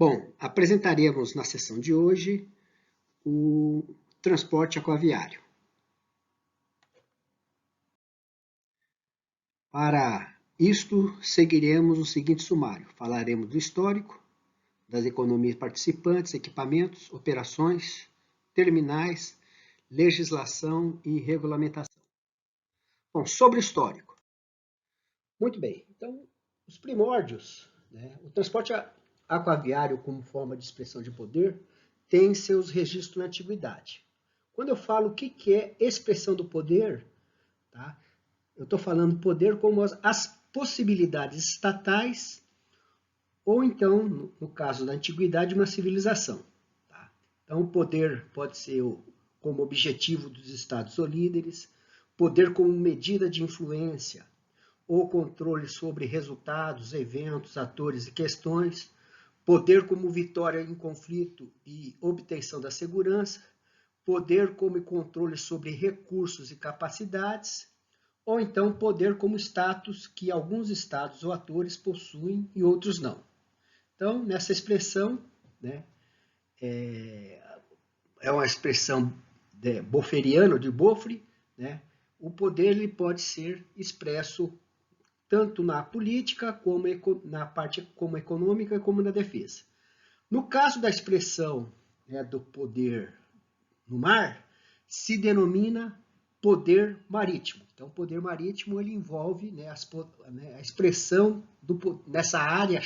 Bom, apresentaremos na sessão de hoje o transporte aquaviário. Para isto, seguiremos o seguinte sumário. Falaremos do histórico, das economias participantes, equipamentos, operações, terminais, legislação e regulamentação. Bom, sobre o histórico. Muito bem, então, os primórdios, o transporte aquaviário como forma de expressão de poder tem seus registros na antiguidade. Quando eu falo o que é expressão do poder, tá? Eu estou falando poder como as possibilidades estatais ou então, no caso da antiguidade, uma civilização. Tá? Então, o poder pode ser como objetivo dos estados ou líderes, poder como medida de influência ou controle sobre resultados, eventos, atores e questões, poder como vitória em conflito e obtenção da segurança, poder como controle sobre recursos e capacidades, ou então poder como status que alguns estados ou atores possuem e outros não. Então, nessa expressão, é uma expressão bofferiana, de Boffre, o poder ele pode ser expresso tanto na política, como na parte como econômica, como na defesa. No caso da expressão do poder no mar, se denomina poder marítimo. Então, o poder marítimo ele envolve a expressão nessa área,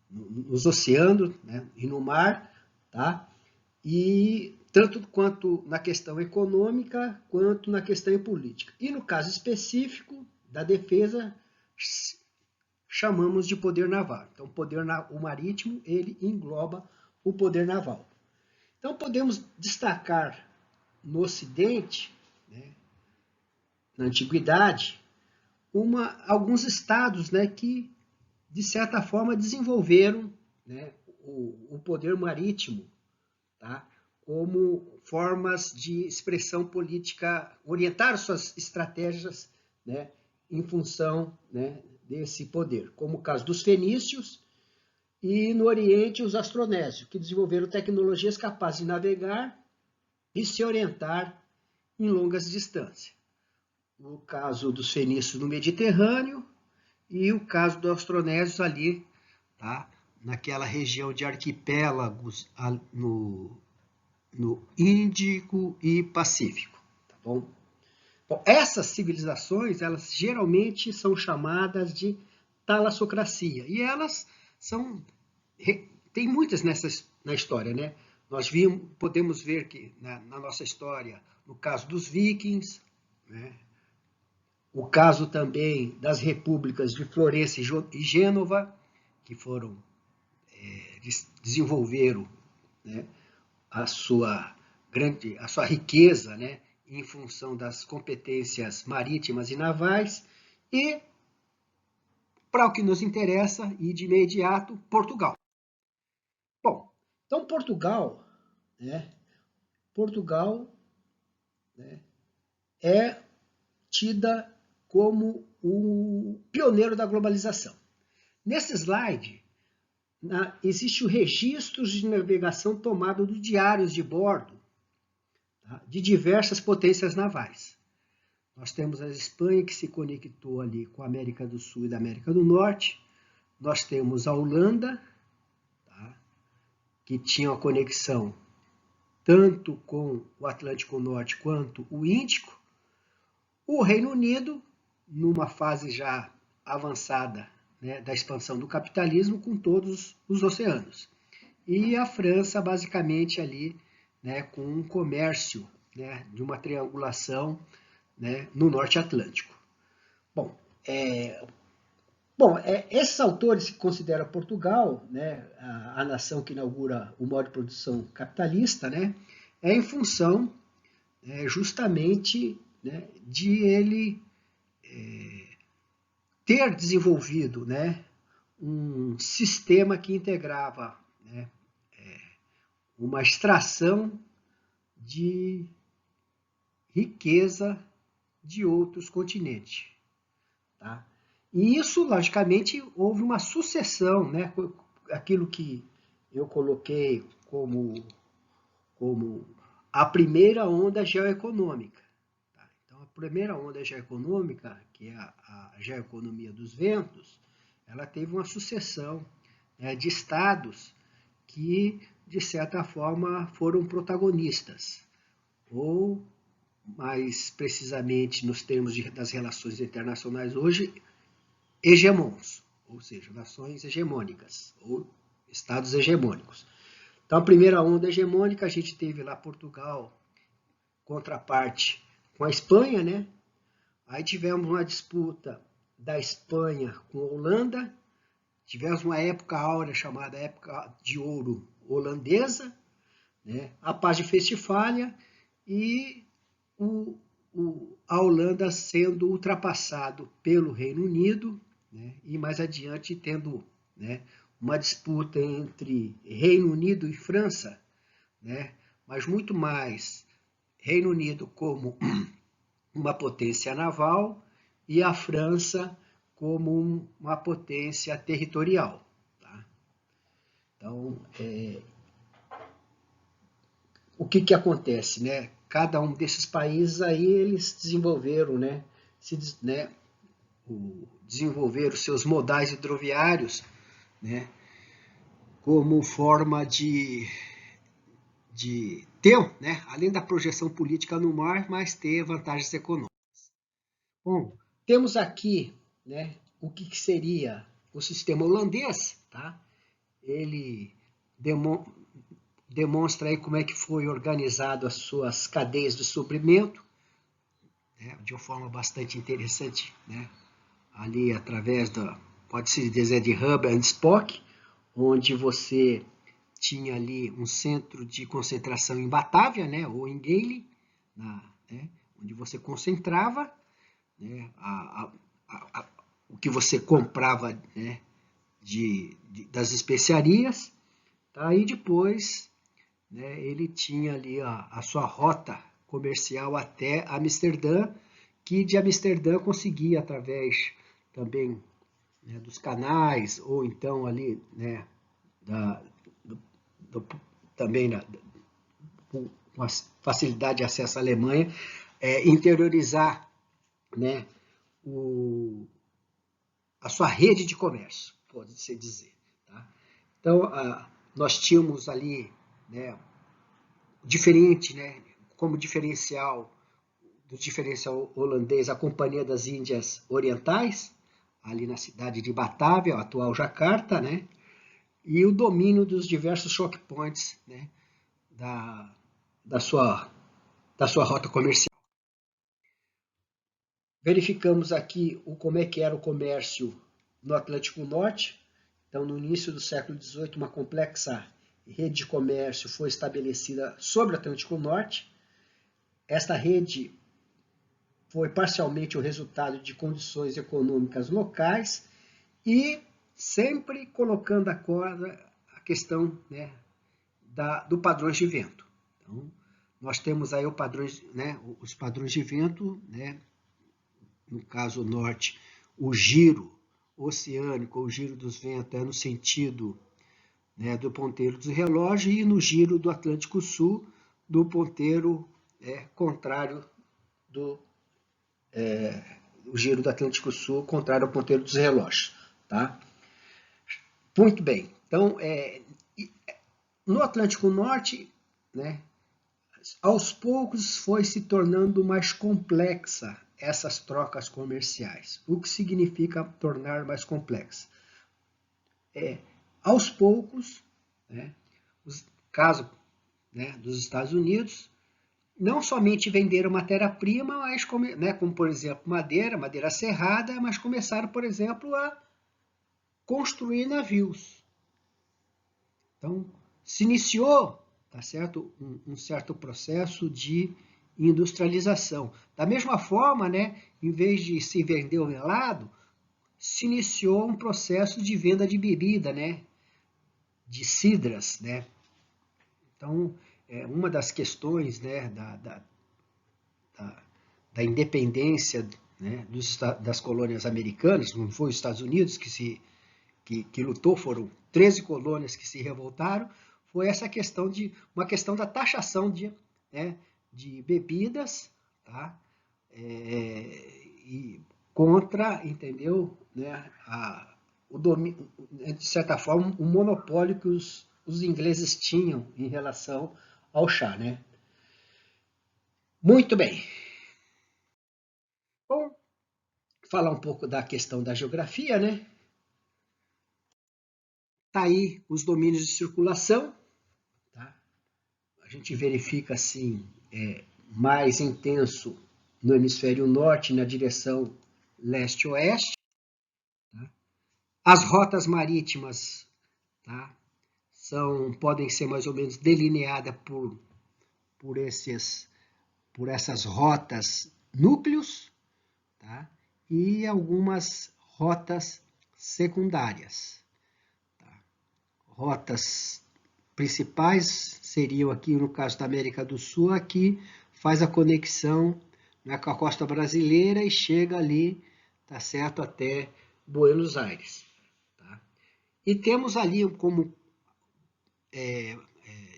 nos oceanos e no mar, tá? E tanto quanto na questão econômica, quanto na questão política. E no caso específico da defesa, chamamos de poder naval. Então, o marítimo, ele engloba o poder naval. Então, podemos destacar no Ocidente, na Antiguidade, alguns estados que, de certa forma, desenvolveram o poder marítimo, tá? Como formas de expressão política, orientar suas estratégias em função desse poder, como o caso dos fenícios e no Oriente os astronésios, que desenvolveram tecnologias capazes de navegar e se orientar em longas distâncias. O caso dos fenícios no Mediterrâneo e o caso dos astronésios ali, tá? Naquela região de arquipélagos no Índico e Pacífico. Tá bom? Bom, essas civilizações, elas geralmente são chamadas de talassocracia. E elas tem muitas na história, Nós podemos ver que na nossa história, no caso dos vikings, o caso também das repúblicas de Florença e Gênova, que desenvolveram a sua riqueza, em função das competências marítimas e navais, e, para o que nos interessa, e de imediato, Portugal. Bom, então Portugal é tida como o pioneiro da globalização. Nesse slide, existe o registro de navegação tomado de diários de bordo de diversas potências navais. Nós temos a Espanha, que se conectou ali com a América do Sul e da América do Norte. Nós temos a Holanda, que tinha uma conexão tanto com o Atlântico Norte quanto o Índico. O Reino Unido, numa fase já avançada da expansão do capitalismo, com todos os oceanos. E a França, basicamente, ali com um comércio de uma triangulação no Norte Atlântico. Bom, esses autores que consideram Portugal, a nação que inaugura o modo de produção capitalista, é em função justamente de ele ter desenvolvido um sistema que integrava uma extração de riqueza de outros continentes. Tá? E isso, logicamente, houve uma sucessão, né? Aquilo que eu coloquei como a primeira onda geoeconômica. Tá? Então, a primeira onda geoeconômica, que é a geoeconomia dos ventos, ela teve uma sucessão, né, de estados que, de certa forma, foram protagonistas, ou, mais precisamente, nos termos das relações internacionais hoje, hegemons, ou seja, nações hegemônicas, ou estados hegemônicos. Então, a primeira onda hegemônica, a gente teve lá Portugal, contraparte com a Espanha, né? Aí tivemos uma disputa da Espanha com a Holanda, tivemos uma época áurea chamada época de ouro holandesa, né? A paz de Westfália e a Holanda sendo ultrapassado pelo Reino Unido, né? E mais adiante tendo, né, uma disputa entre Reino Unido e França, né? Mas muito mais Reino Unido como uma potência naval e a França como uma potência territorial. Tá? Então, o que acontece, né? Cada um desses países aí eles desenvolveram, né? Desenvolveram seus modais hidroviários, né? Como forma de ter, né? Além da projeção política no mar, mas ter vantagens econômicas. Bom, temos aqui, né? O que seria o sistema holandês, tá? Ele demonstra aí como é que foi organizado as suas cadeias de suprimento, né, de uma forma bastante interessante, né, ali através pode-se dizer, de hub and spoke, onde você tinha ali um centro de concentração em Batávia, né, ou em Gale, né, onde você concentrava, né, o que você comprava, né, das especiarias, tá? E depois, né, ele tinha ali a sua rota comercial até Amsterdã, que de Amsterdã conseguia, através também, né, dos canais, ou então ali, né, também com a facilidade de acesso à Alemanha, interiorizar, né, a sua rede de comércio, pode-se dizer. Tá? Então, nós tínhamos ali, né, diferente, né, como diferencial do diferencial holandês, a Companhia das Índias Orientais, ali na cidade de Batávia, a atual Jacarta, né, e o domínio dos diversos choke points, né, da sua rota comercial. Verificamos aqui como é que era o comércio no Atlântico Norte. Então, no início do século XVIII, uma complexa rede de comércio foi estabelecida sobre o Atlântico Norte. Esta rede foi parcialmente o resultado de condições econômicas locais e sempre colocando a questão, né, do padrões de vento. Então, nós temos aí os padrões de vento, né, no caso norte, o giro oceânico, o giro dos ventos é no sentido, né, do ponteiro do relógio, e no giro do Atlântico Sul, do ponteiro contrário o giro do Atlântico Sul, contrário ao ponteiro dos relógios. Tá? Muito bem. Então, no Atlântico Norte, né, aos poucos foi se tornando mais complexa essas trocas comerciais. O que significa tornar mais complexa? Aos poucos, né, caso, né, dos Estados Unidos, não somente venderam matéria-prima, mas né, como, por exemplo, madeira serrada, mas começaram, por exemplo, a construir navios. Então, se iniciou, tá certo, um certo processo de industrialização. Da mesma forma, né, em vez de se vender o melado, se iniciou um processo de venda de bebida, né, de cidras, né. Então, uma das questões, né, da independência né, das colônias americanas, não foi os Estados Unidos que lutou, foram 13 colônias que se revoltaram, foi essa questão uma questão da taxação né, de bebidas, tá? E contra, entendeu, né, o domínio, de certa forma, o monopólio que os ingleses tinham em relação ao chá, né? Muito bem. Bom, falar um pouco da questão da geografia, né? Tá aí os domínios de circulação, tá? A gente verifica assim, mais intenso no hemisfério norte, na direção leste-oeste. Tá? As rotas marítimas, tá? Podem ser mais ou menos delineadas por essas rotas núcleos, tá? E algumas rotas secundárias. Tá? Rotas principais seriam aqui, no caso da América do Sul, aqui faz a conexão, né, com a costa brasileira e chega ali, tá certo, até Buenos Aires. Tá? E temos ali como,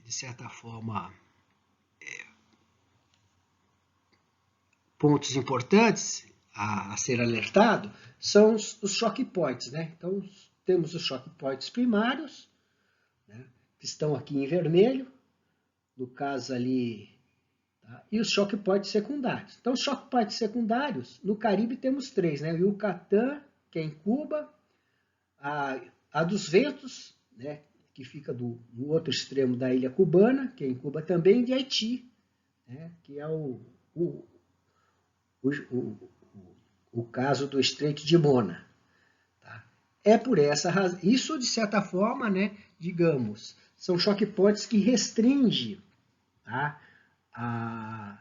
de certa forma, pontos importantes a ser alertado, são os choque points, né? Então, temos os choque points primários, né, que estão aqui em vermelho, no caso ali, tá? E os choque points secundários. Então, os choque points secundários, no Caribe temos 3, né? O Yucatán, que é em Cuba, a dos Ventos, né, que fica no outro extremo da ilha cubana, que é em Cuba também, e de Haiti, né, que é o caso do Estreito de Mona. Tá? É por essa razão, isso de certa forma, né, digamos, são choque points que restringem, tá, a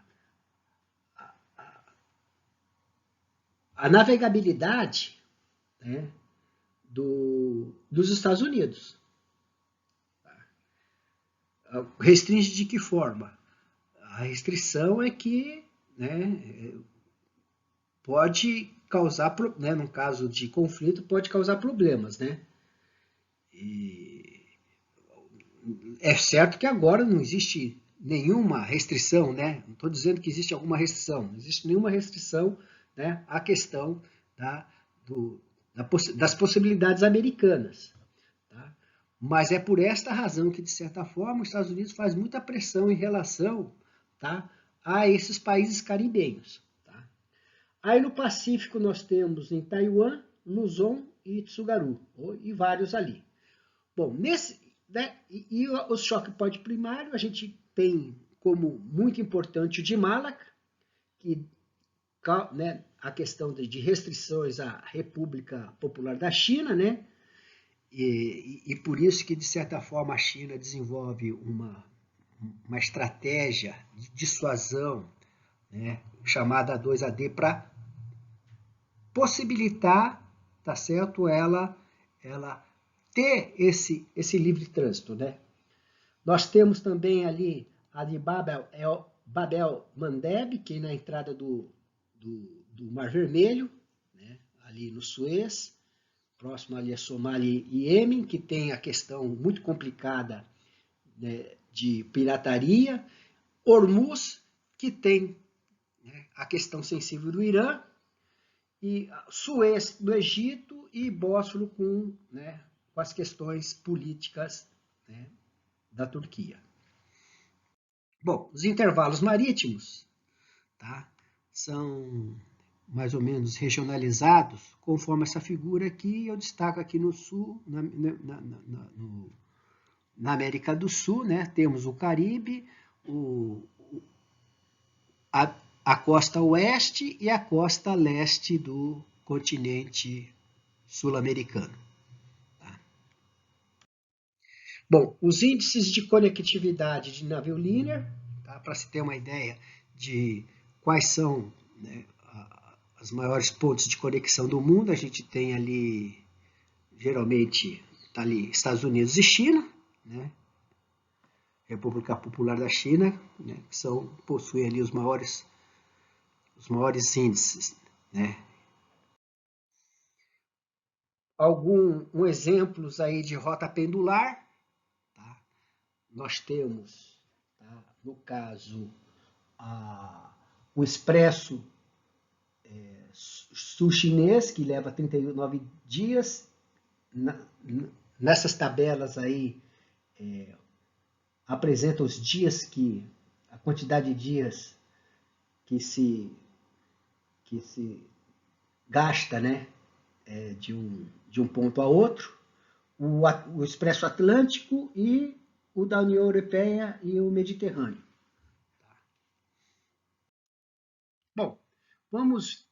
navegabilidade, né, dos Estados Unidos. Restringe de que forma? A restrição é que, né, pode causar, né, no caso de conflito, pode causar problemas, né? E é certo que agora não existe nenhuma restrição, né? Não estou dizendo que existe alguma restrição, não existe nenhuma restrição, né, à questão das possibilidades americanas. Tá? Mas é por esta razão que, de certa forma, os Estados Unidos faz muita pressão em relação, tá, a esses países caribenhos. Tá? Aí no Pacífico nós temos em Taiwan, Luzon e Tsugaru, e vários ali. Bom, né, e os choque point primário a gente tem como muito importante o de Malaca, que, né, a questão de restrições à República Popular da China, né? E por isso que, de certa forma, a China desenvolve uma estratégia de dissuasão, né, chamada 2AD, para possibilitar, tá certo, ela ter esse livre trânsito, né? Nós temos também ali a de Babel Mandeb, que é na entrada do Mar Vermelho, né, ali no Suez, próximo ali a Somália e Iêmen, que tem a questão muito complicada, né, de pirataria. Hormuz, que tem, né, a questão sensível do Irã, e Suez do Egito e Bósforo né, com as questões políticas, né, da Turquia. Bom, os intervalos marítimos, tá, são mais ou menos regionalizados, conforme essa figura aqui. Eu destaco aqui no sul, na América do Sul, né, temos o Caribe, a costa oeste e a costa leste do continente sul-americano. Tá? Bom, os índices de conectividade de navio linear, tá, para se ter uma ideia de quais são, né, os maiores pontos de conexão do mundo, a gente tem ali, geralmente, tá ali Estados Unidos e China, né? República Popular da China, né, que possuem ali os maiores índices. né? Exemplos aí de rota pendular, tá? Nós temos, tá, no caso, o expresso sul chinês, que leva 39 dias. Nessas tabelas aí apresenta os dias a quantidade de dias que se gasta, né, de um ponto a outro, o Expresso Atlântico e o da União Europeia e o Mediterrâneo. Bom, vamos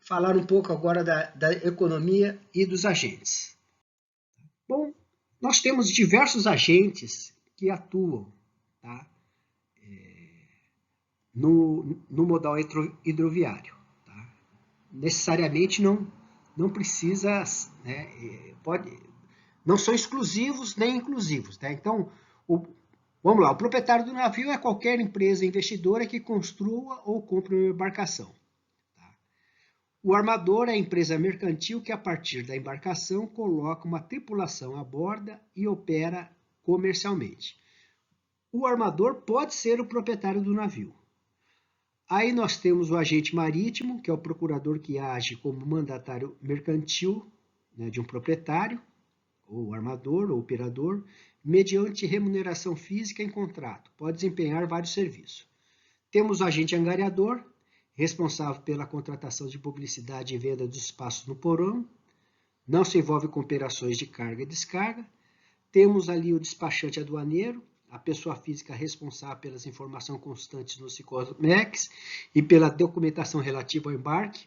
falar um pouco agora da economia e dos agentes. Bom, nós temos diversos agentes que atuam, tá, no modal hidroviário. Tá? Necessariamente não precisa, né, não são exclusivos nem inclusivos. Tá? Então, vamos lá, o proprietário do navio é qualquer empresa investidora que construa ou compre uma embarcação. Tá? O armador é a empresa mercantil que, a partir da embarcação, coloca uma tripulação a bordo e opera comercialmente. O armador pode ser o proprietário do navio. Aí nós temos o agente marítimo, que é o procurador que age como mandatário mercantil, né, de um proprietário, ou armador, ou operador, mediante remuneração física em contrato. Pode desempenhar vários serviços. Temos o agente angariador, responsável pela contratação de publicidade e venda dos espaços no porão. Não se envolve com operações de carga e descarga. Temos ali o despachante aduaneiro, a pessoa física responsável pelas informações constantes no SICOMEX e pela documentação relativa ao embarque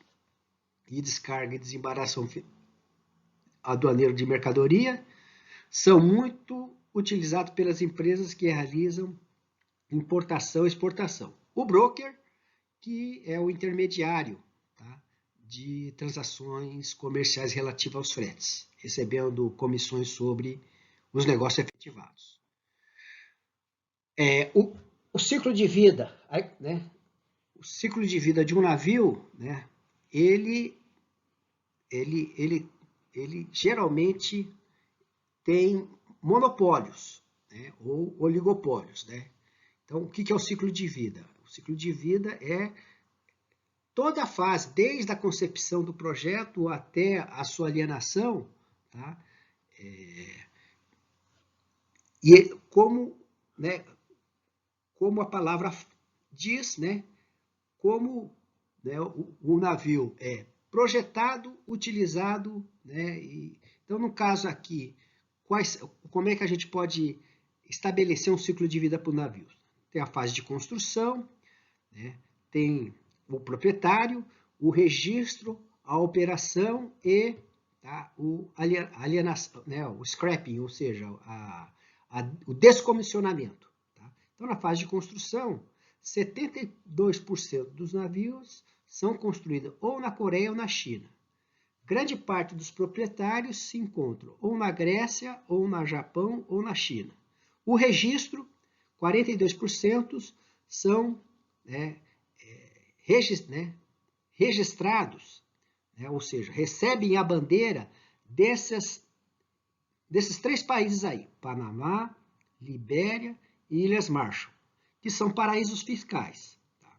e descarga e desembaraço aduaneiro de mercadoria. São muito utilizados pelas empresas que realizam importação e exportação. O broker, que é o intermediário, tá, de transações comerciais relativas aos fretes, recebendo comissões sobre os negócios efetivados. O ciclo de vida, né, o ciclo de vida de um navio, né, ele geralmente tem monopólios, né, ou oligopólios, né? Então, o que é o ciclo de vida? O ciclo de vida é toda a fase, desde a concepção do projeto até a sua alienação, tá? E como, né, como a palavra diz, né, como, né, o navio é projetado, utilizado, né, então no caso aqui, como é que a gente pode estabelecer um ciclo de vida para o navio? Tem a fase de construção, né, tem o proprietário, o registro, a operação e, tá, alienação, né, o scrapping, ou seja, o descomissionamento. Tá? Então, na fase de construção, 72% dos navios são construídos ou na Coreia ou na China. Grande parte dos proprietários se encontram ou na Grécia, ou no Japão, ou na China. O registro, 42% são, né, registrados, né, ou seja, recebem a bandeira desses 3 países aí, Panamá, Libéria e Ilhas Marshall, que são paraísos fiscais. Tá?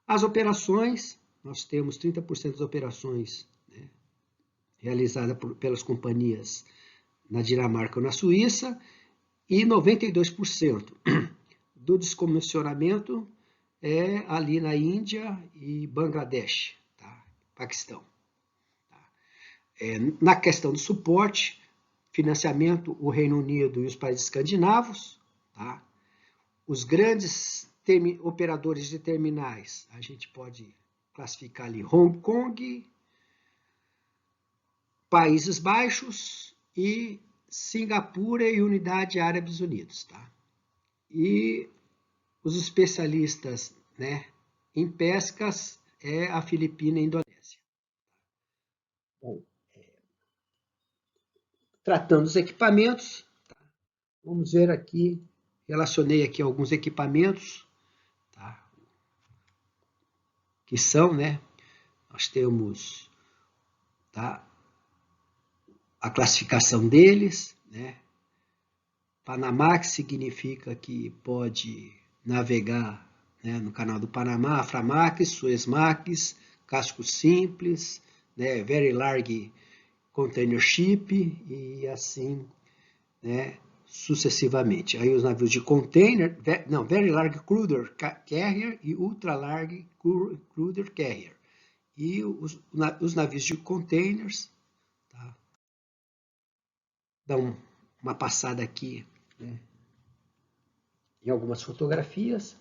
As operações, nós temos 30% das operações, né, realizadas pelas companhias na Dinamarca ou na Suíça, e 92% do descomissionamento é ali na Índia e Bangladesh, tá? Paquistão. Tá? Na questão do suporte, financiamento, o Reino Unido e os países escandinavos. Tá? Os grandes operadores de terminais, a gente pode classificar ali Hong Kong, Países Baixos e Singapura e Unidade Árabes Unidos. Tá? E os especialistas, né, em pescas é a Filipina e a Indonésia. Bom, tratando dos equipamentos, tá? Vamos ver aqui, relacionei aqui alguns equipamentos, tá? Que são, né, nós temos, tá, a classificação deles, né? Panamax significa que pode navegar, né, no canal do Panamá, Aframax, Suezmax, casco simples, né, Very Large Container Ship e assim, né, sucessivamente. Aí os navios de container, não, Very Large Cruiser Carrier e Ultra Large Cruiser Carrier. E os navios de containers, tá? Dão uma passada aqui, né, em algumas fotografias.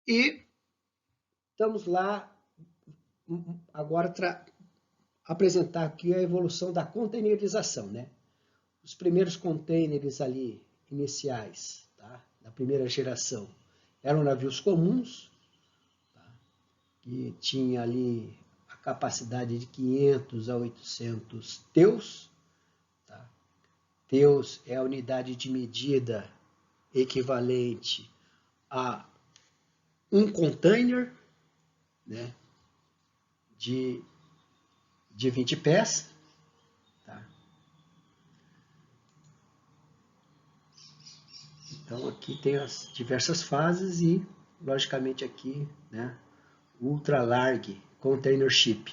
E estamos lá agora apresentar aqui a evolução da containerização, né? Os primeiros containers ali iniciais, tá, da primeira geração, eram navios comuns, tá, que tinha ali a capacidade de 500 a 800 teus. Tá? Teus é a unidade de medida equivalente a um container, né, de 20 pés. Tá? Então aqui tem as diversas fases e, logicamente, aqui, né, Ultra Large Container Ship.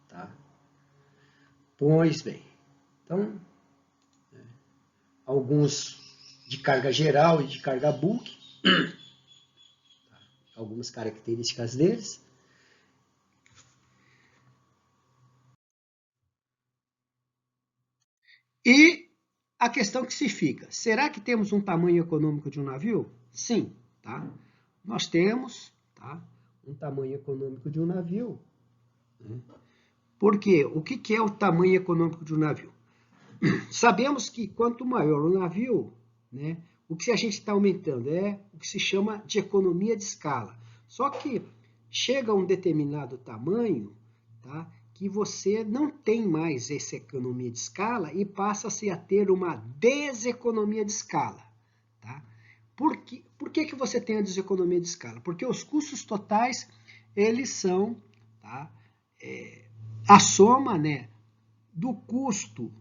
Tá? Pois bem, então, alguns de carga geral e de carga bulk, tá? Algumas características deles. E a questão que se fica, será que temos um tamanho econômico de um navio? Sim, tá? Nós temos, tá, um tamanho econômico de um navio. Né? Por quê? O que é o tamanho econômico de um navio? Sabemos que quanto maior o navio, né, o que a gente está aumentando é o que se chama de economia de escala. Só que chega a um determinado tamanho, tá, que você não tem mais essa economia de escala e passa-se a ter uma deseconomia de escala. Tá? Por que você tem a deseconomia de escala? Porque os custos totais, eles são, tá, a soma, né, do custo,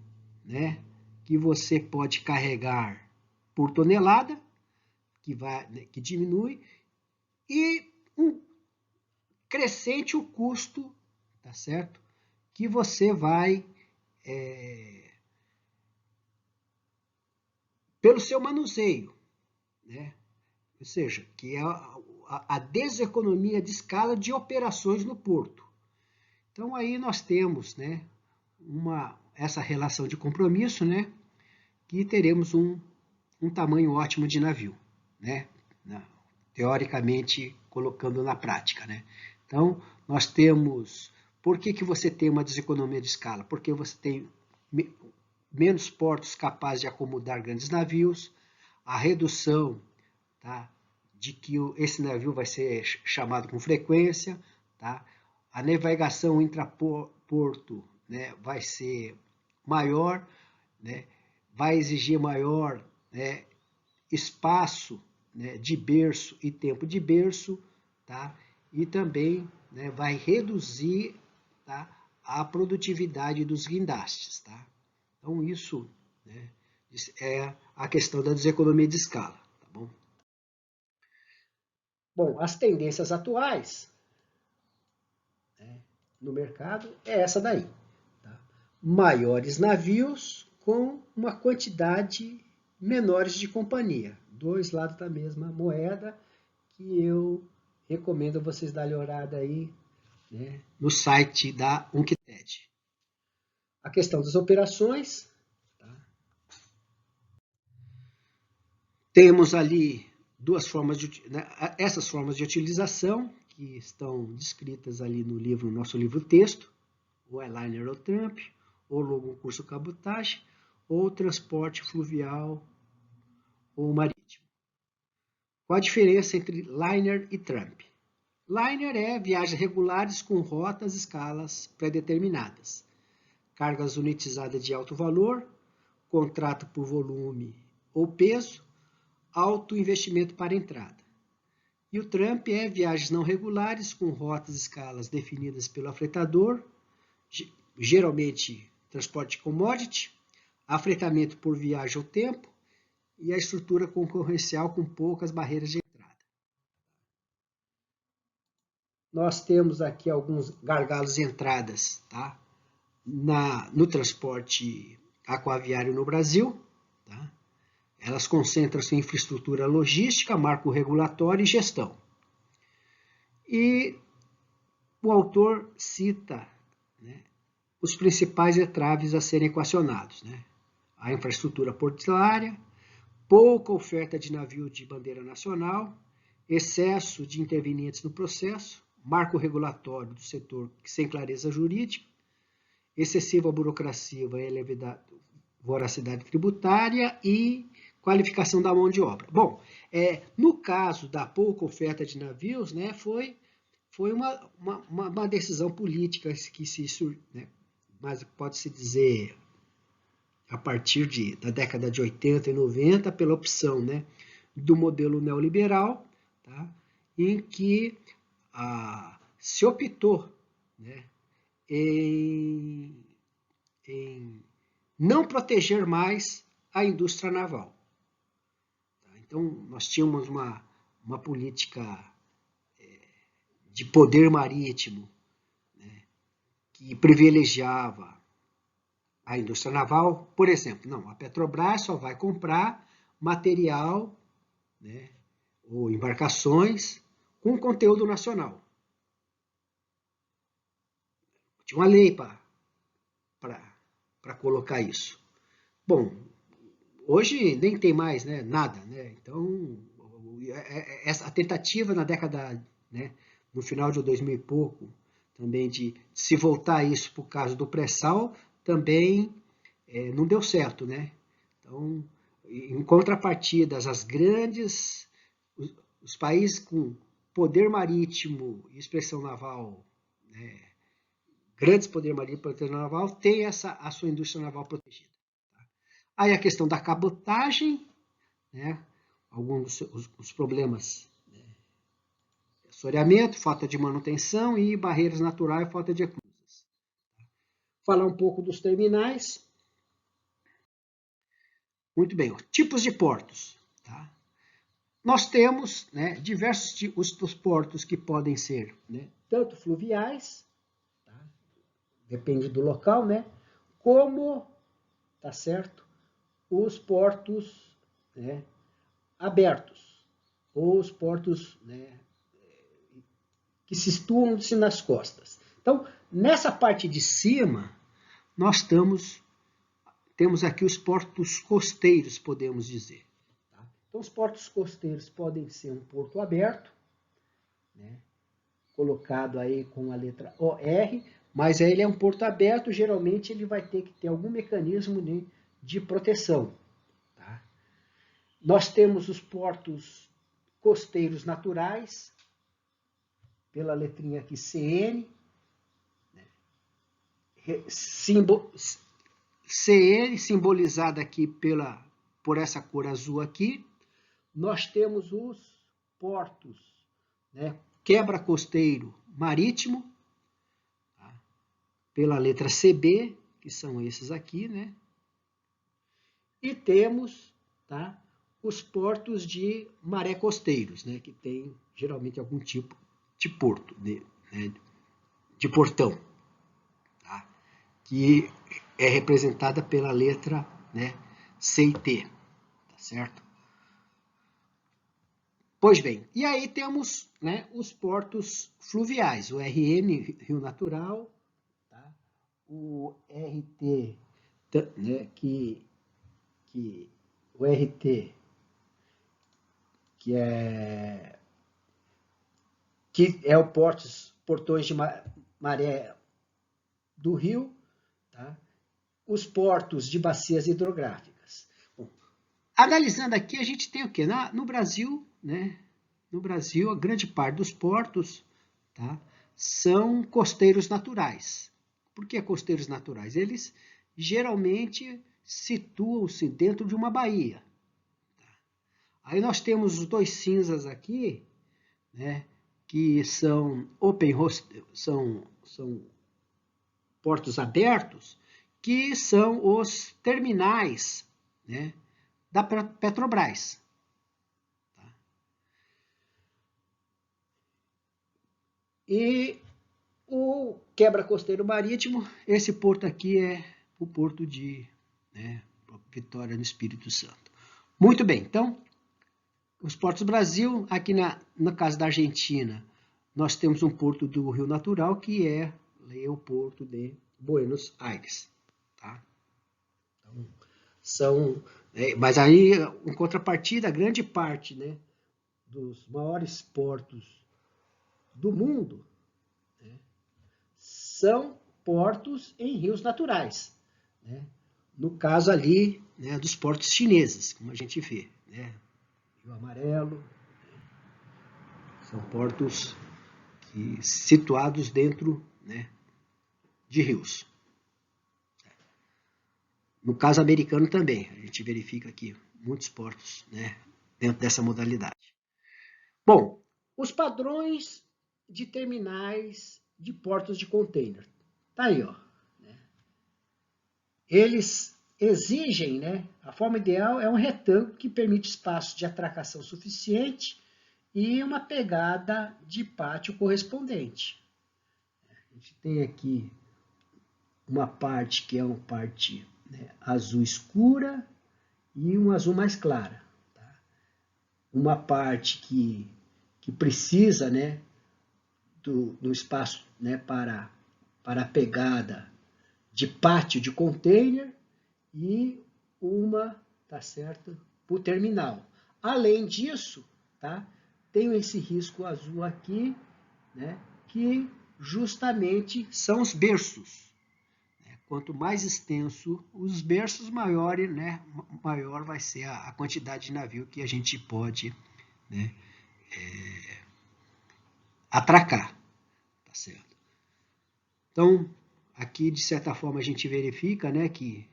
né, que você pode carregar por tonelada, que diminui, e um crescente o custo, tá certo? Que você vai, pelo seu manuseio, né? Ou seja, que é a deseconomia de escala de operações no porto. Então aí nós temos, né, essa relação de compromisso, né, que teremos um tamanho ótimo de navio, né, teoricamente colocando na prática, né. Então nós temos, por que você tem uma deseconomia de escala? Porque você tem menos portos capazes de acomodar grandes navios, a redução, tá, de que esse navio vai ser chamado com frequência, tá? A navegação intraporto, né, vai ser maior, né, vai exigir maior, né, espaço, né, de berço e tempo de berço, tá? E também, né, vai reduzir, tá, a produtividade dos guindastes. Tá? Então isso, né, é a questão da deseconomia de escala. Tá bom? Bom, as tendências atuais, né, no mercado é essa daí. Tá? Maiores navios com uma quantidade menores de companhia. Dois lados da mesma moeda, que eu recomendo vocês darem uma olhada aí, né, no site da Unkited. A questão das operações, tá? Temos ali duas formas né, essas formas de utilização que estão descritas ali no livro, nosso livro texto, o airliner ou Trump, ou longo curso cabotagem, ou transporte fluvial ou marítimo. Qual a diferença entre liner e Trump? Liner é viagens regulares com rotas e escalas pré-determinadas. Cargas unitizadas de alto valor, contrato por volume ou peso, alto investimento para entrada. E o Trump é viagens não regulares com rotas e escalas definidas pelo afretador, geralmente transporte de commodity, afretamento por viagem ao tempo e a estrutura concorrencial com poucas barreiras de entrada. Nós temos aqui alguns gargalos de entradas, tá? No transporte aquaviário no Brasil, tá? Elas concentram-se em infraestrutura logística, marco regulatório e gestão. E o autor cita, né, os principais entraves a serem equacionados, né? A infraestrutura portuária, pouca oferta de navio de bandeira nacional, excesso de intervenientes no processo, marco regulatório do setor sem clareza jurídica, excessiva burocracia e elevada voracidade tributária e qualificação da mão de obra. Bom, no caso da pouca oferta de navios, né, foi uma decisão política que né, mas pode-se dizer a partir da década de 80 e 90, pela opção, né, do modelo neoliberal, tá, em que se optou, né, em não proteger mais a indústria naval. Então, nós tínhamos uma política de poder marítimo, né, que privilegiava a indústria naval. Por exemplo, não, a Petrobras só vai comprar material, né, ou embarcações com conteúdo nacional. Tinha uma lei para colocar isso. Bom, hoje nem tem mais, né, nada, né? Então, a tentativa na década, né, no final de 2000 e pouco, também de se voltar isso por causa do pré-sal, também não deu certo, né? Então, em contrapartida, os países com poder marítimo e expressão naval, né, grandes poderes marítimos e proteção naval, têm a sua indústria naval protegida. Tá? Aí a questão da cabotagem, né, alguns os problemas, né, assoreamento, falta de manutenção e barreiras naturais e falta de recursos. Falar um pouco dos terminais. Muito bem, tipos de portos. Tá? Nós temos, né, diversos tipos de portos que podem ser, né, tanto fluviais, tá? Depende do local, né, como, tá certo, os portos, né, abertos, ou os portos, né, que situam-se nas costas. Então, nessa parte de cima, nós temos aqui os portos costeiros, podemos dizer. Tá? Então, os portos costeiros podem ser um porto aberto, né, colocado aí com a letra OR, mas ele é um porto aberto, geralmente ele vai ter que ter algum mecanismo de proteção. Tá? Nós temos os portos costeiros naturais, pela letrinha aqui CN, né? CN simbolizada aqui por essa cor azul aqui. Nós temos os portos, né, quebra-costeiro marítimo, tá, pela letra CB, que são esses aqui, né? E temos, tá, os portos de maré costeiros, né, que tem geralmente algum tipo de porto, de portão, tá, que é representada pela letra, né, C e T, tá certo? Pois bem, e aí temos, né, os portos fluviais, o RN, Rio Natural, tá? O RT, né, o RT, que é o portões de maré do rio, tá? Os portos de bacias hidrográficas. Bom, analisando aqui, a gente tem o quê? No Brasil, né? No Brasil, a grande parte dos portos, tá, são costeiros naturais. Por que costeiros naturais? Eles geralmente situam-se dentro de uma baía. Tá? Aí nós temos os dois cinzas aqui, né, que são são portos abertos, que são os terminais, né, da Petrobras. Tá? E o quebra-costeiro marítimo, esse porto aqui é o porto de, né, Vitória no Espírito Santo. Muito bem, então, os portos do Brasil, aqui no caso da Argentina, nós temos um porto do Rio Natural, que é o porto de Buenos Aires. Tá? Então, mas aí, em contrapartida, a grande parte, né, dos maiores portos do mundo, né, são portos em rios naturais. Né? No caso ali, né, dos portos chineses, como a gente vê. Né? Rio Amarelo, são portos situados dentro, né, de rios. No caso americano também, a gente verifica aqui muitos portos, né, dentro dessa modalidade. Bom, os padrões de terminais de portos de container. Tá aí, ó. Eles exigem, né, a forma ideal é um retângulo que permite espaço de atracação suficiente e uma pegada de pátio correspondente. A gente tem aqui uma parte que é uma parte, né, azul escura e um azul mais clara. Tá? Uma parte que precisa, né, do espaço, né, para a pegada de pátio de container e uma, tá certo, para o terminal. Além disso, tá, tem esse risco azul aqui, né, que justamente são os berços. Quanto mais extenso os berços, maior, né, maior vai ser a quantidade de navio que a gente pode, né, atracar. Tá certo? Então, aqui, de certa forma, a gente verifica, né, que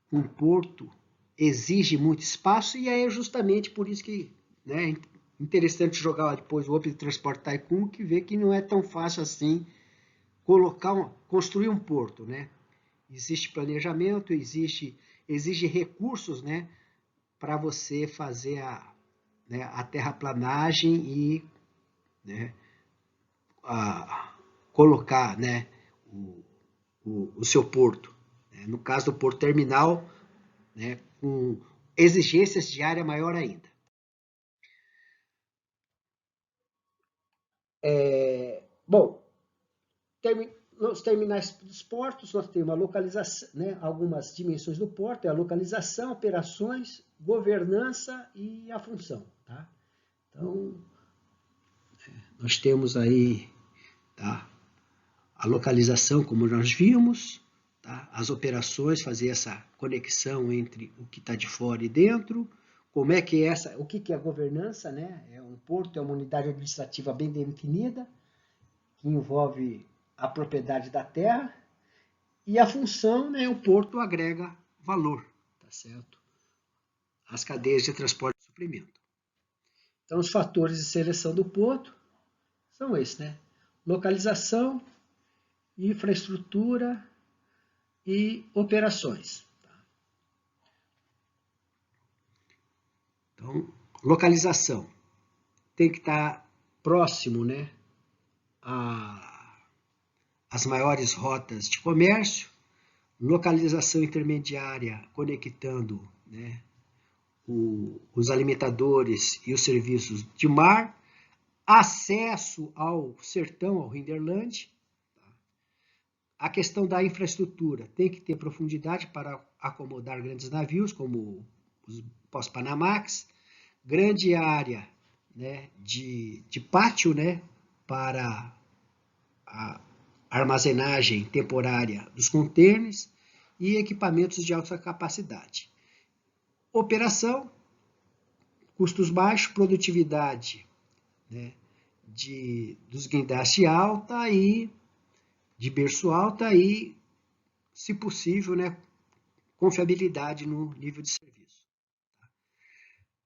um porto exige muito espaço e é justamente por isso que, né, é interessante jogar lá depois o Open Transport Tycoon, que vê que não é tão fácil assim construir um porto, né? Existe planejamento, exige recursos, né, para você fazer né, a terraplanagem e, né, colocar, né, o seu porto. No caso do porto terminal, né, com exigências de área maior ainda. Bom, nos terminais dos portos, nós temos a localização, né, algumas dimensões do porto, é a localização, operações, governança e a função. Tá? Então, nós temos aí, tá, a localização, como nós vimos, tá, as operações, fazer essa conexão entre o que está de fora e dentro, como é que é o que é a governança, né? É um porto, é uma unidade administrativa bem definida, que envolve a propriedade da terra, e a função, né, o porto agrega valor, tá certo? As cadeias de transporte e suprimento. Então, os fatores de seleção do porto são esses, né? Localização, infraestrutura e operações. Então, localização tem que estar próximo, né, às maiores rotas de comércio, localização intermediária conectando, né, os alimentadores e os serviços de mar, acesso ao sertão, ao hinterland. A questão da infraestrutura tem que ter profundidade para acomodar grandes navios, como os pós-Panamax, grande área, né, de pátio, né, para a armazenagem temporária dos contêineres e equipamentos de alta capacidade. Operação, custos baixos, produtividade, né, dos guindastes alta e de berço alta e, se possível, né, confiabilidade no nível de serviço.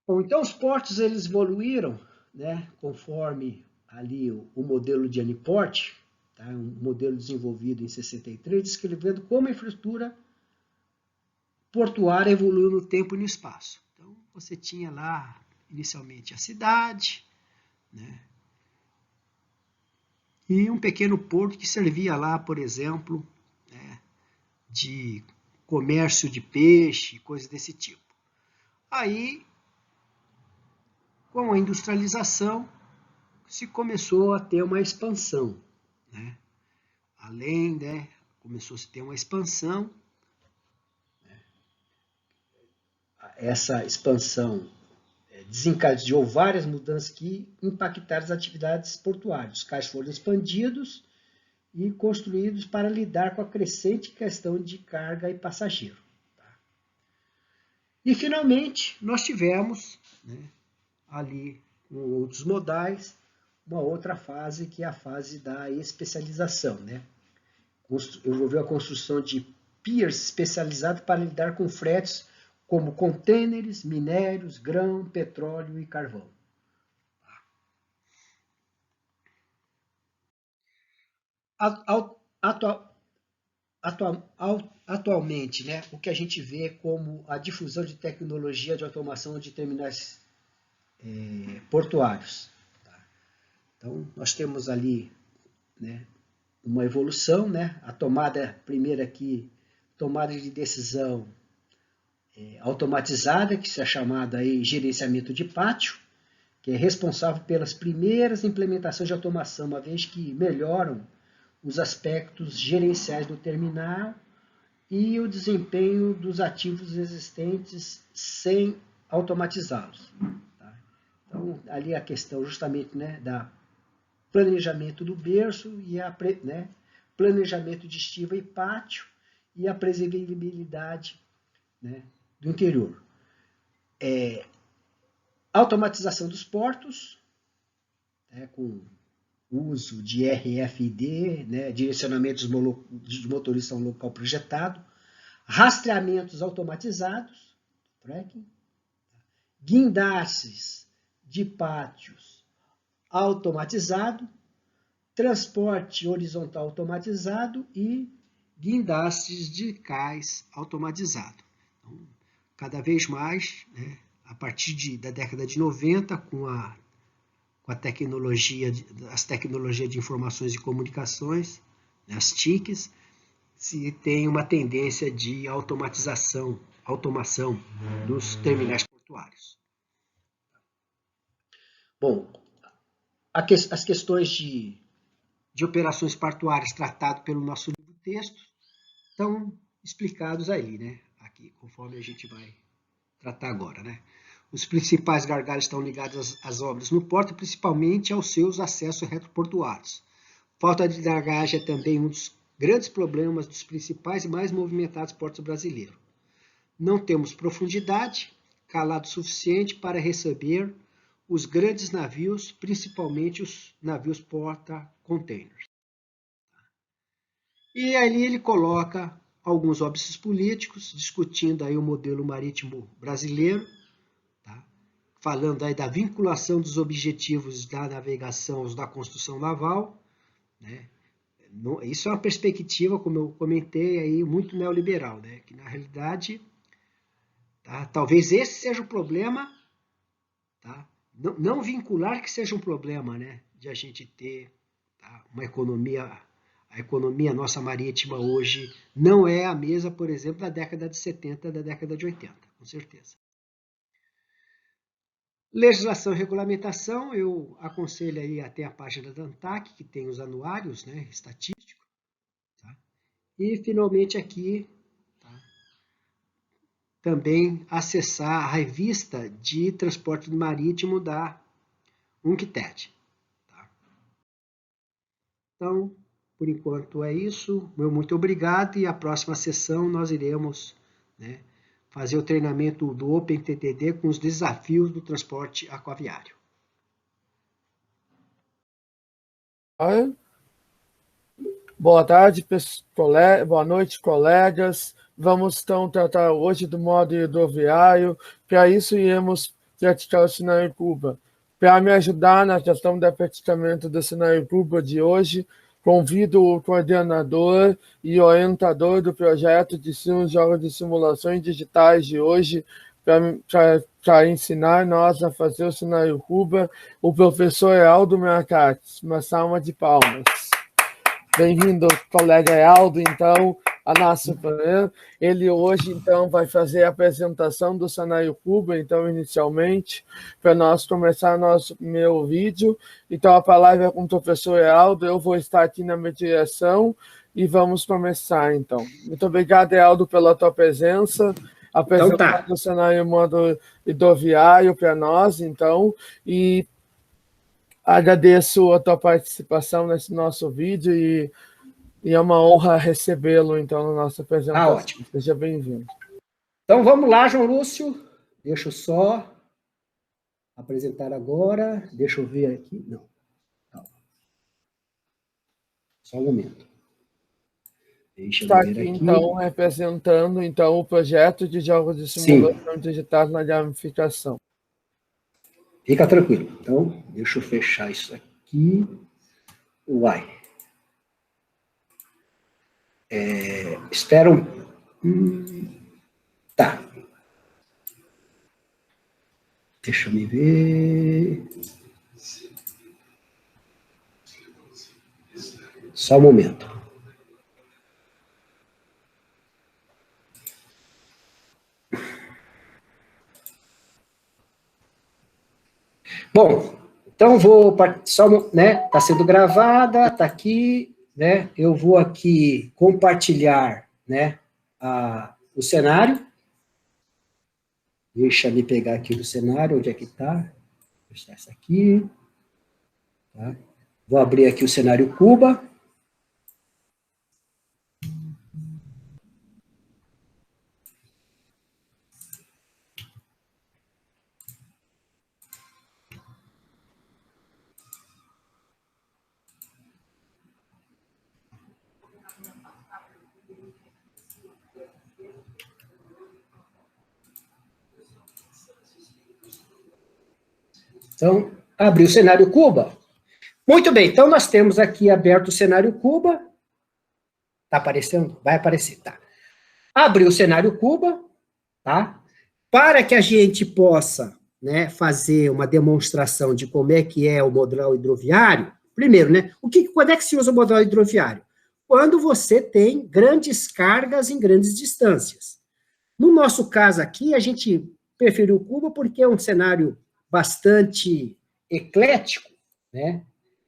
Bom, então os portos eles evoluíram, né, conforme ali o modelo de Aniport, tá, um modelo desenvolvido em 63, descrevendo como a infraestrutura portuária evoluiu no tempo e no espaço. Então, você tinha lá, inicialmente, a cidade, né, e um pequeno porto que servia lá, por exemplo, né, de comércio de peixe, coisas desse tipo. Aí, com a industrialização, se começou a ter uma expansão, né? Além, né, começou a se ter uma expansão. Essa expansão desencadeou várias mudanças que impactaram as atividades portuárias. Os cais foram expandidos e construídos para lidar com a crescente questão de carga e passageiro. E, finalmente, nós tivemos, né, ali, com outros modais, uma outra fase, que é a fase da especialização, né? Envolveu a construção de piers especializados para lidar com fretes como contêineres, minérios, grão, petróleo e carvão. Atualmente, né, o que a gente vê como a difusão de tecnologia de automação de terminais portuários. Tá? Então, nós temos ali, né, uma evolução, né, a tomada, primeiro aqui, tomada de decisão automatizada, que se é chamada aí gerenciamento de pátio, que é responsável pelas primeiras implementações de automação, uma vez que melhoram os aspectos gerenciais do terminal e o desempenho dos ativos existentes sem automatizá-los. Tá? Então, ali a questão justamente, né, da planejamento do berço e né, planejamento de estiva e pátio e a previsibilidade, né, do interior. Automatização dos portos, né, com uso de RFID, né, direcionamentos de motorista a um local projetado, rastreamentos automatizados, tracking, guindastes de pátios automatizado, transporte horizontal automatizado e guindastes de cais automatizado. Então, cada vez mais, né, a partir da década de 90, com a tecnologia, as tecnologias de informações e comunicações, né, as TICs, se tem uma tendência de automação dos terminais portuários. Bom, as questões de operações portuárias tratadas pelo nosso livro texto estão explicados aí, né? Aqui, conforme a gente vai tratar agora, né? Os principais gargalos estão ligados às obras no porto, principalmente aos seus acessos retroportuários. Falta de dragagem é também um dos grandes problemas dos principais e mais movimentados portos brasileiros. Não temos profundidade, calado suficiente para receber os grandes navios, principalmente os navios porta-containers. E ali ele coloca alguns óbices políticos, discutindo aí o modelo marítimo brasileiro, tá? Falando aí da vinculação dos objetivos da navegação aos da construção naval, né? Isso é uma perspectiva, como eu comentei, aí, muito neoliberal, né? Que na realidade, tá? Talvez esse seja o problema, tá? Não vincular que seja um problema, né? De a gente ter, tá, uma economia. A economia nossa marítima hoje não é a mesma, por exemplo, da década de 70, da década de 80, com certeza. Legislação e regulamentação, eu aconselho aí até a página da ANTAC, que tem os anuários, né, estatísticos. Tá? E, finalmente, aqui, tá, também acessar a revista de transporte marítimo da UNCTAD. Tá? Então, por enquanto é isso. Meu muito obrigado e a próxima sessão nós iremos, né, fazer o treinamento do OpenTTD com os desafios do transporte aquaviário. Boa tarde, boa noite, colegas. Vamos então tratar hoje do modo hidroviário. Para isso, iremos praticar o sinal em curva. Para me ajudar na gestão do apertamento do cenário Cuba de hoje, convido o coordenador e orientador do projeto de jogos de simulações digitais de hoje para ensinar nós a fazer o cenário Cuba, o professor Aldo Mercates. Uma salva de palmas. Bem-vindo, colega Aldo, então, a nossa panel. Ele hoje, então, vai fazer a apresentação do cenário Cuba, então, inicialmente, para nós começar meu vídeo. Então, a palavra é com o professor Aldo, eu vou estar aqui na mediação e vamos começar, então. Muito obrigado, Aldo, pela tua presença, apresentando o cenário modo hidroviário para nós, então, e agradeço a tua participação nesse nosso vídeo e é uma honra recebê-lo, então, na nossa apresentação. Ótimo. Seja bem-vindo. Então, vamos lá, João Lúcio. Deixa eu só apresentar agora. Deixa eu ver aqui. Não. Calma. Só um momento. Deixa eu ver aqui. Então, representando então, o projeto de jogos de simulação digital na gamificação. Fica tranquilo. Então, deixa eu fechar isso aqui. Uai. Espera Tá. Deixa eu me ver. Só um momento. Bom, então vou só, né? Está sendo gravada, está aqui, né? Eu vou aqui compartilhar, né? O cenário. Deixa eu pegar aqui do cenário, onde é que está? Vou fechar essa aqui. Tá? Vou abrir aqui o cenário Cuba. Então, abri o cenário Cuba. Muito bem, então nós temos aqui aberto o cenário Cuba. Está aparecendo? Vai aparecer, tá. Abri o cenário Cuba, tá? Para que a gente possa, né, fazer uma demonstração de como é que é o modal hidroviário, primeiro, né, quando é que se usa o modal hidroviário? Quando você tem grandes cargas em grandes distâncias. No nosso caso aqui, a gente preferiu Cuba porque é um cenário bastante eclético, né?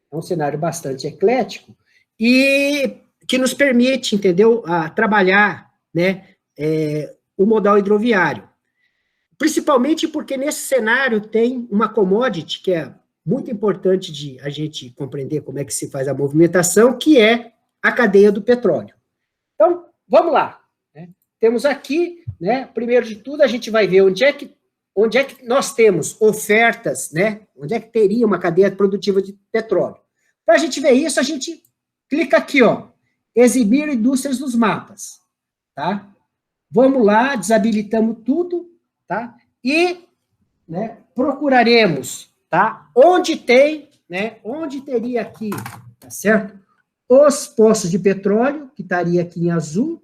É um cenário bastante eclético e que nos permite, entendeu, trabalhar, né, o modal hidroviário. Principalmente porque nesse cenário tem uma commodity que é muito importante de a gente compreender como é que se faz a movimentação, que é a cadeia do petróleo. Então, vamos lá. Né? Temos aqui, né, primeiro de tudo, a gente vai ver onde é que nós temos ofertas, né? Onde é que teria uma cadeia produtiva de petróleo. Para a gente ver isso, a gente clica aqui, ó, exibir indústrias nos mapas, tá? Vamos lá, desabilitamos tudo, tá? E, né, procuraremos, tá? Onde teria aqui, tá certo? Os poços de petróleo, que estaria aqui em azul,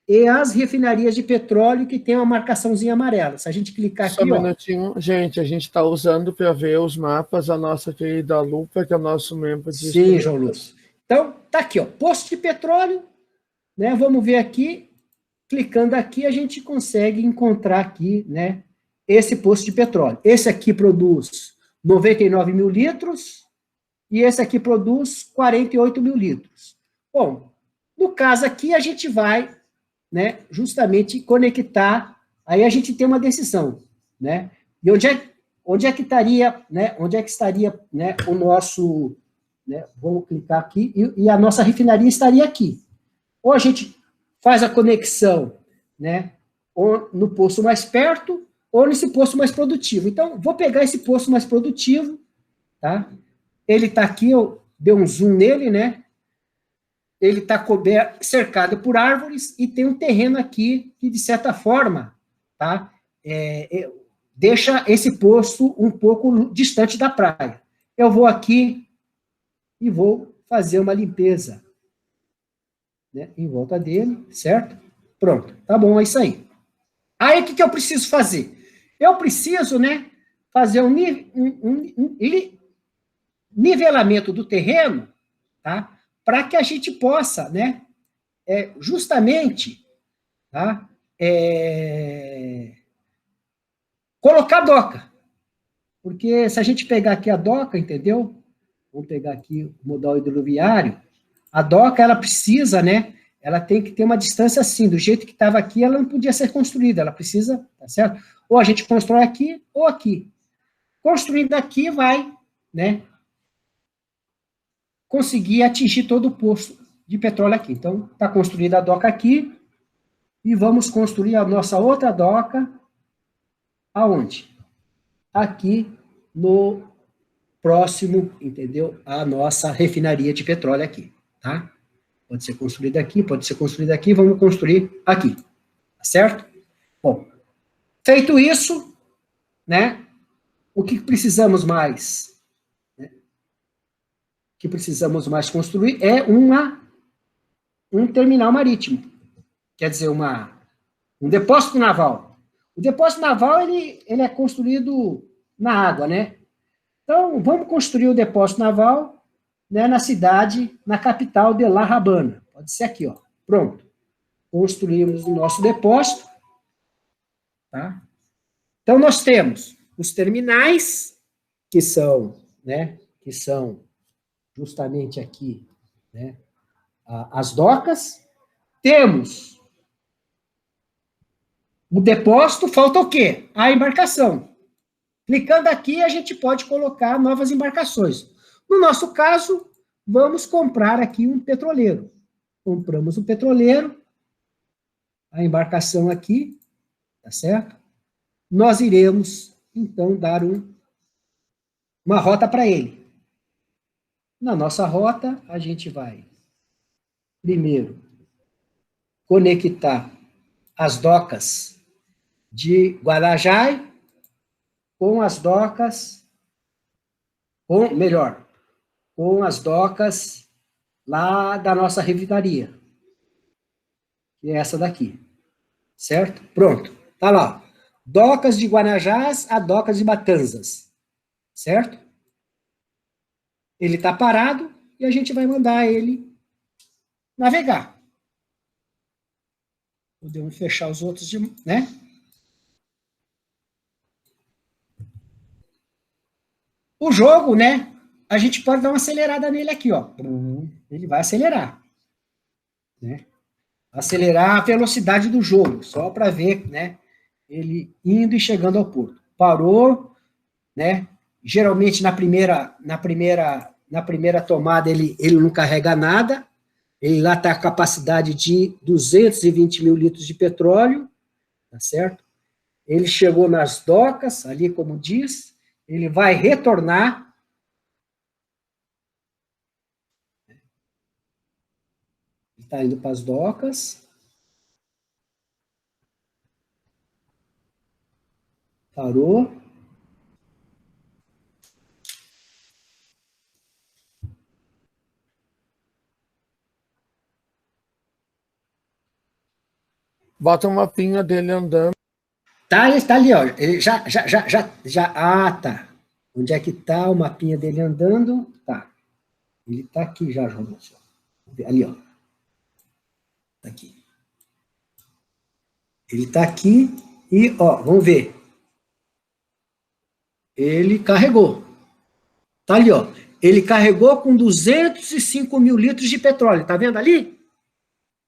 e as refinarias de petróleo que tem uma marcaçãozinha amarela. Se a gente clicar aqui, Só um minutinho. Gente, a gente está usando para ver os mapas a nossa querida Lupa, que é o nosso membro de... Sim, João Lúcio. Então, tá aqui, ó, poço de petróleo, né? Vamos ver aqui, clicando aqui, a gente consegue encontrar aqui, né, esse poço de petróleo. Esse aqui produz 99 mil litros e esse aqui produz 48 mil litros. Bom, no caso aqui, a gente vai, né, justamente conectar, aí a gente tem uma decisão, né, e onde é que estaria, né, né, o nosso, né, vamos clicar aqui, e a nossa refinaria estaria aqui. Ou a gente faz a conexão, né, ou no poço mais perto, ou nesse poço mais produtivo. Então, vou pegar esse poço mais produtivo, tá, ele está aqui, eu dei um zoom nele, né, ele está cercado por árvores e tem um terreno aqui que, de certa forma, tá, deixa esse posto um pouco distante da praia. Eu vou aqui e vou fazer uma limpeza, né, em volta dele, certo? Pronto, tá bom, é isso aí. Aí, o que eu preciso fazer? Eu preciso, né, fazer um nivelamento do terreno, tá? Para que a gente possa, né, justamente, tá, colocar a doca. Porque se a gente pegar aqui a doca, entendeu? Vamos pegar aqui o modal hidroviário. A doca, ela precisa, né? Ela tem que ter uma distância assim, do jeito que estava aqui, ela não podia ser construída, ela precisa, tá certo? Ou a gente constrói aqui, ou aqui. Construindo aqui, vai, né, conseguir atingir todo o poço de petróleo aqui. Então, está construída a doca aqui, e vamos construir a nossa outra doca, aonde? Aqui no próximo, entendeu? A nossa refinaria de petróleo aqui, tá? Pode ser construída aqui, pode ser construída aqui, vamos construir aqui, tá certo? Bom, feito isso, né? O que precisamos mais? Né? O que precisamos mais construir é um terminal marítimo, quer dizer, um depósito naval. O depósito naval, ele é construído na água, né? Então, vamos construir o depósito naval, né, na cidade, na capital de La Habana. Pode ser aqui, ó. Pronto. Construímos o nosso depósito. Tá? Então, nós temos os terminais, que são justamente aqui, né, as docas. Temos o depósito, falta o quê? A embarcação. Clicando aqui, a gente pode colocar novas embarcações. No nosso caso, vamos comprar aqui um petroleiro. Compramos um petroleiro, a embarcação aqui, tá certo? Nós iremos, então, dar uma rota para ele. Na nossa rota, a gente vai, primeiro, conectar as docas de Guarajai com as docas, com as docas lá da nossa refinaria, que é essa daqui, certo? Pronto, tá lá. Docas de Guanajás a docas de Matanzas, certo? Ele está parado e a gente vai mandar ele navegar. Podemos fechar os outros, né? O jogo, né? A gente pode dar uma acelerada nele aqui, ó. Ele vai acelerar, né? Acelerar a velocidade do jogo, só para ver, né? Ele indo e chegando ao porto. Parou, né? Geralmente na primeira tomada ele não carrega nada. Ele lá está a capacidade de 220 mil litros de petróleo, tá certo? Ele chegou nas docas, ali como diz, ele vai retornar. Ele está indo para as docas. Parou. Bota um mapinha dele andando. Tá, ele está ali, ó. Ele já. Ah, tá. Onde é que tá o mapinha dele andando? Tá. Ele tá aqui já, João. Ali, ó. Tá aqui. Ele tá aqui e, ó, vamos ver. Ele carregou. Tá ali, ó. Ele carregou com 205 mil litros de petróleo. Tá vendo ali?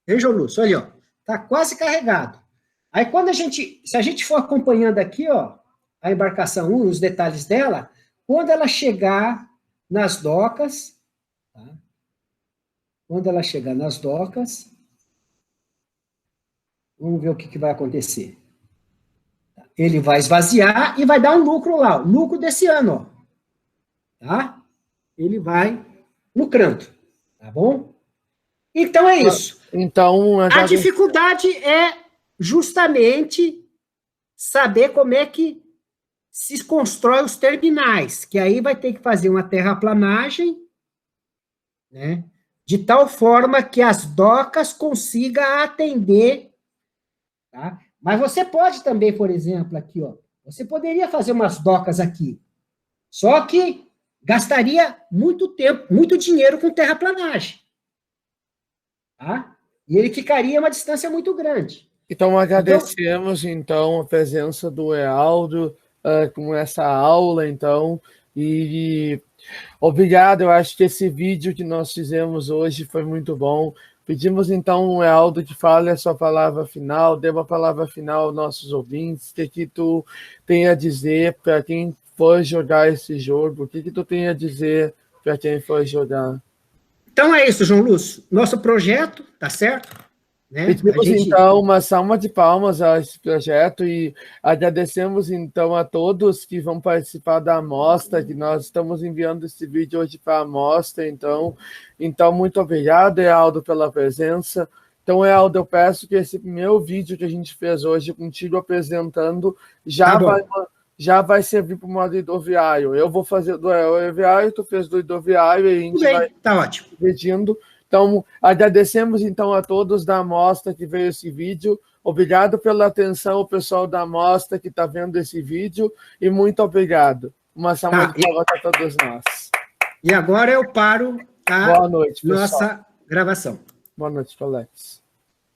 Veja o Lúcio, olha, ó. Tá quase carregado. Aí, se a gente for acompanhando aqui, ó, a embarcação 1, os detalhes dela, quando ela chegar nas docas, tá? Quando ela chegar nas docas, vamos ver o que vai acontecer. Ele vai esvaziar e vai dar um lucro lá, o lucro desse ano, ó. Tá? Ele vai lucrando, tá bom? Então é isso. Então, a dificuldade é justamente saber como é que se constrói os terminais, que aí vai ter que fazer uma terraplanagem, né, de tal forma que as docas consigam atender, tá? Mas você pode também, por exemplo, aqui, ó, você poderia fazer umas docas aqui, só que gastaria muito tempo, muito dinheiro com terraplanagem, tá? E ele ficaria a uma distância muito grande. Então, agradecemos, então, a presença do Ealdo com essa aula, então, e obrigado, eu acho que esse vídeo que nós fizemos hoje foi muito bom. Pedimos, então, ao Ealdo que fale a sua palavra final, dê uma palavra final aos nossos ouvintes, o que tu tem a dizer para quem for jogar esse jogo, o que tu tem a dizer para quem for jogar. Então é isso, João Lúcio, nosso projeto, tá certo? Né? Pedimos, então, uma salva de palmas a esse projeto e agradecemos, então, a todos que vão participar da amostra, que nós estamos enviando esse vídeo hoje para a amostra, então, muito obrigado, Ealdo, pela presença. Então, Ealdo, eu peço que esse meu vídeo que a gente fez hoje contigo apresentando já vai servir para o modo hidroviário. Eu vou fazer do aeroviário, tu fez do hidroviário e a gente vai tá ótimo. dividindo. Então, agradecemos então a todos da amostra que veio esse vídeo. Obrigado pela atenção, o pessoal da amostra que está vendo esse vídeo, e muito obrigado. Uma salva de palmas a todos nós. E agora eu paro a Boa noite, nossa gravação. Boa noite, Alex.